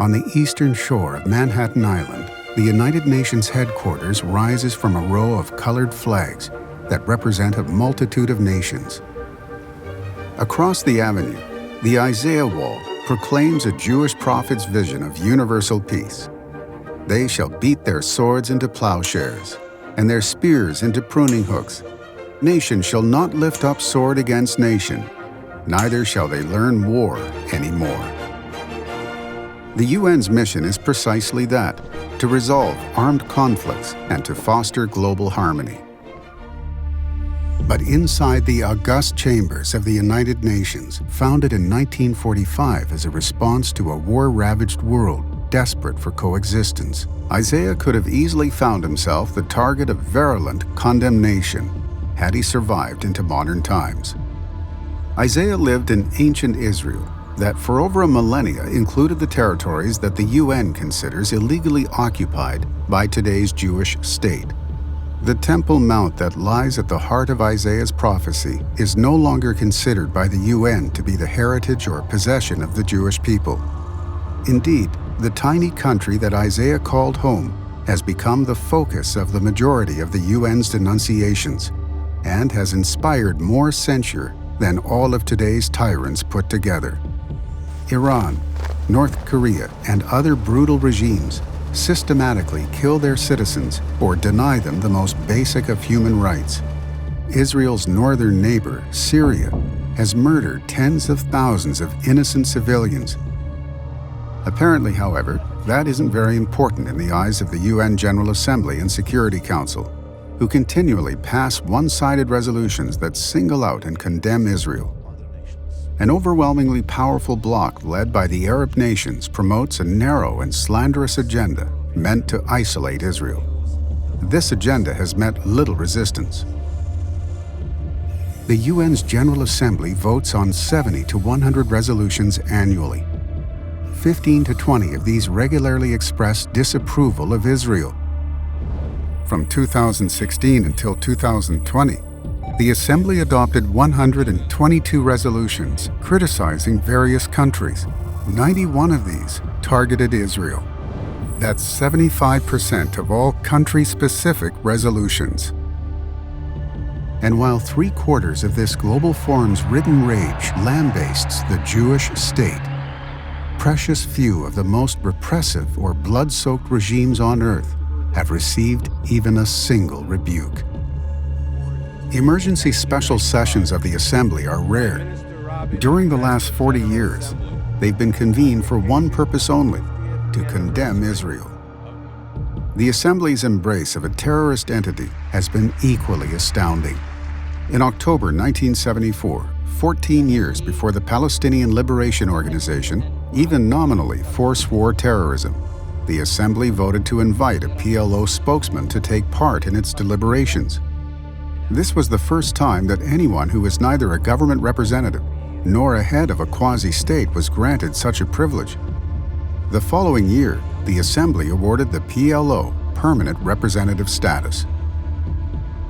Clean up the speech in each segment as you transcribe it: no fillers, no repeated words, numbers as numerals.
On the eastern shore of Manhattan Island, the United Nations headquarters rises from a row of colored flags that represent a multitude of nations. Across the avenue, the Isaiah Wall proclaims a Jewish prophet's vision of universal peace. They shall beat their swords into plowshares, and their spears into pruning hooks. Nation shall not lift up sword against nation, neither shall they learn war anymore. The UN's mission is precisely that, to resolve armed conflicts and to foster global harmony. But inside the august chambers of the United Nations, founded in 1945 as a response to a war-ravaged world desperate for coexistence, Isaiah could have easily found himself the target of virulent condemnation had he survived into modern times. Isaiah lived in ancient Israel that for over a millennia included the territories that the UN considers illegally occupied by today's Jewish state. The Temple Mount that lies at the heart of Isaiah's prophecy is no longer considered by the UN to be the heritage or possession of the Jewish people. Indeed, the tiny country that Isaiah called home has become the focus of the majority of the UN's denunciations and has inspired more censure than all of today's tyrants put together. Iran, North Korea, and other brutal regimes systematically kill their citizens or deny them the most basic of human rights. Israel's northern neighbor, Syria, has murdered tens of thousands of innocent civilians. Apparently, however, that isn't very important in the eyes of the UN General Assembly and Security Council, who continually pass one-sided resolutions that single out and condemn Israel. An overwhelmingly powerful bloc led by the Arab nations promotes a narrow and slanderous agenda meant to isolate Israel. This agenda has met little resistance. The UN's General Assembly votes on 70 to 100 resolutions annually. 15 to 20 of these regularly express disapproval of Israel. From 2016 until 2020, the Assembly adopted 122 resolutions criticizing various countries. 91 of these targeted Israel. That's 75% of all country-specific resolutions. And while 3/4 of this global forum's written rage lambastes the Jewish state, precious few of the most repressive or blood-soaked regimes on earth have received even a single rebuke. Emergency special sessions of the Assembly are rare. During the last 40 years, they've been convened for one purpose only: to condemn Israel. The Assembly's embrace of a terrorist entity has been equally astounding. In October 1974, 14 years before the Palestinian Liberation Organization even nominally forswore terrorism, the Assembly voted to invite a PLO spokesman to take part in its deliberations. This was the first time that anyone who was neither a government representative nor a head of a quasi-state was granted such a privilege. The following year, the Assembly awarded the PLO permanent representative status.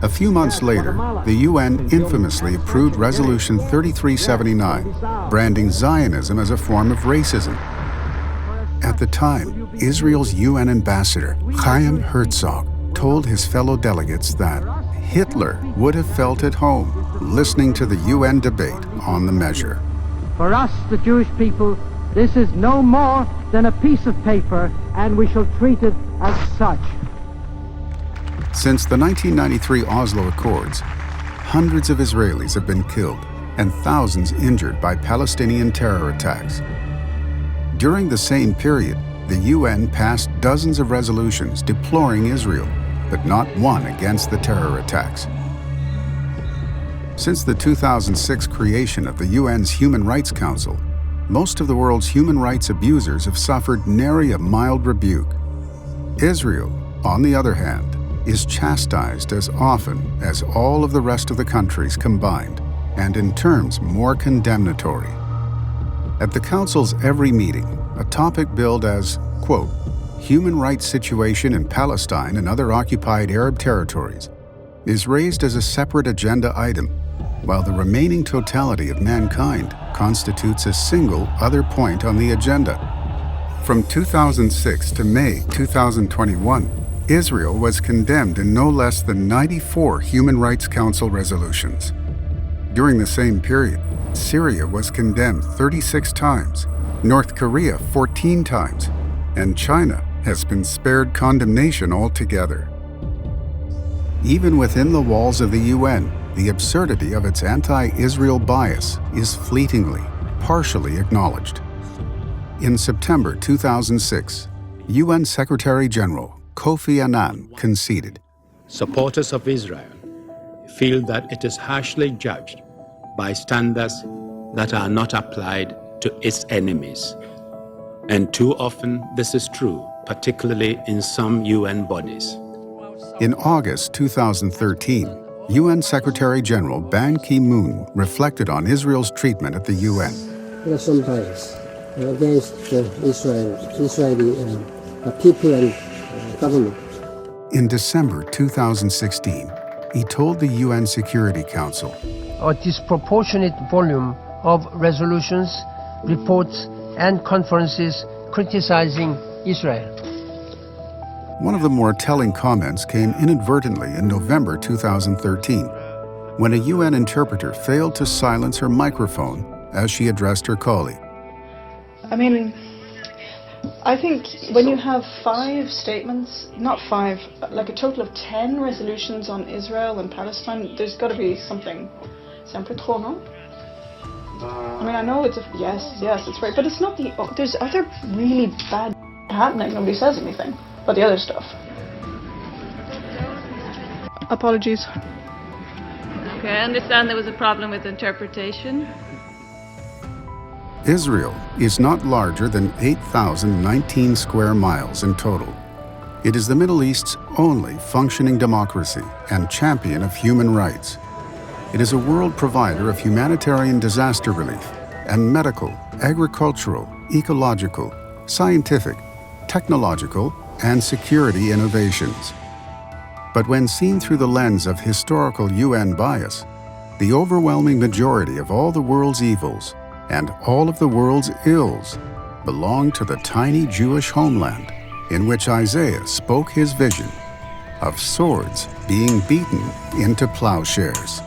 A few months later, the UN infamously approved Resolution 3379, branding Zionism as a form of racism. At the time, Israel's UN ambassador, Chaim Herzog, told his fellow delegates that Hitler would have felt at home listening to the UN debate on the measure. For us, the Jewish people, this is no more than a piece of paper, and we shall treat it as such. Since the 1993 Oslo Accords, hundreds of Israelis have been killed and thousands injured by Palestinian terror attacks. During the same period, the UN passed dozens of resolutions deploring Israel, but not one against the terror attacks. Since the 2006 creation of the UN's Human Rights Council, most of the world's human rights abusers have suffered nary a mild rebuke. Israel, on the other hand, is chastised as often as all of the rest of the countries combined, and in terms more condemnatory. At the Council's every meeting, a topic billed as, quote, human rights situation in Palestine and other occupied Arab territories, is raised as a separate agenda item, while the remaining totality of mankind constitutes a single other point on the agenda. From 2006 to May 2021, Israel was condemned in no less than 94 Human Rights Council resolutions. During the same period, Syria was condemned 36 times, North Korea 14 times, and China has been spared condemnation altogether. Even within the walls of the UN, the absurdity of its anti-Israel bias is fleetingly, partially acknowledged. In September 2006, UN Secretary-General Kofi Annan conceded. Supporters of Israel feel that it is harshly judged by standards that are not applied to its enemies. And too often this is true, particularly in some UN bodies. In August 2013, UN Secretary-General Ban Ki-moon reflected on Israel's treatment at the UN. There are some bias against the Israeli people and government. In December 2016, he told the UN Security Council, "A disproportionate volume of resolutions, reports, and conferences criticizing Israel." One of the more telling comments came inadvertently in November 2013, when a UN interpreter failed to silence her microphone as she addressed her colleague. I think when you have 5 statements, not 5, like a total of 10 resolutions on Israel and Palestine, there's got to be something. C'est un peu trop, no? I know it's yes, it's right, but it's not there's other really bad happening. Nobody says anything about the other stuff. Apologies. Okay, I understand there was a problem with interpretation. Israel is not larger than 8,019 square miles in total. It is the Middle East's only functioning democracy and champion of human rights. It is a world provider of humanitarian disaster relief and medical, agricultural, ecological, scientific, technological, and security innovations. But when seen through the lens of historical UN bias, the overwhelming majority of all the world's evils and all of the world's ills belong to the tiny Jewish homeland in which Isaiah spoke his vision of swords being beaten into plowshares.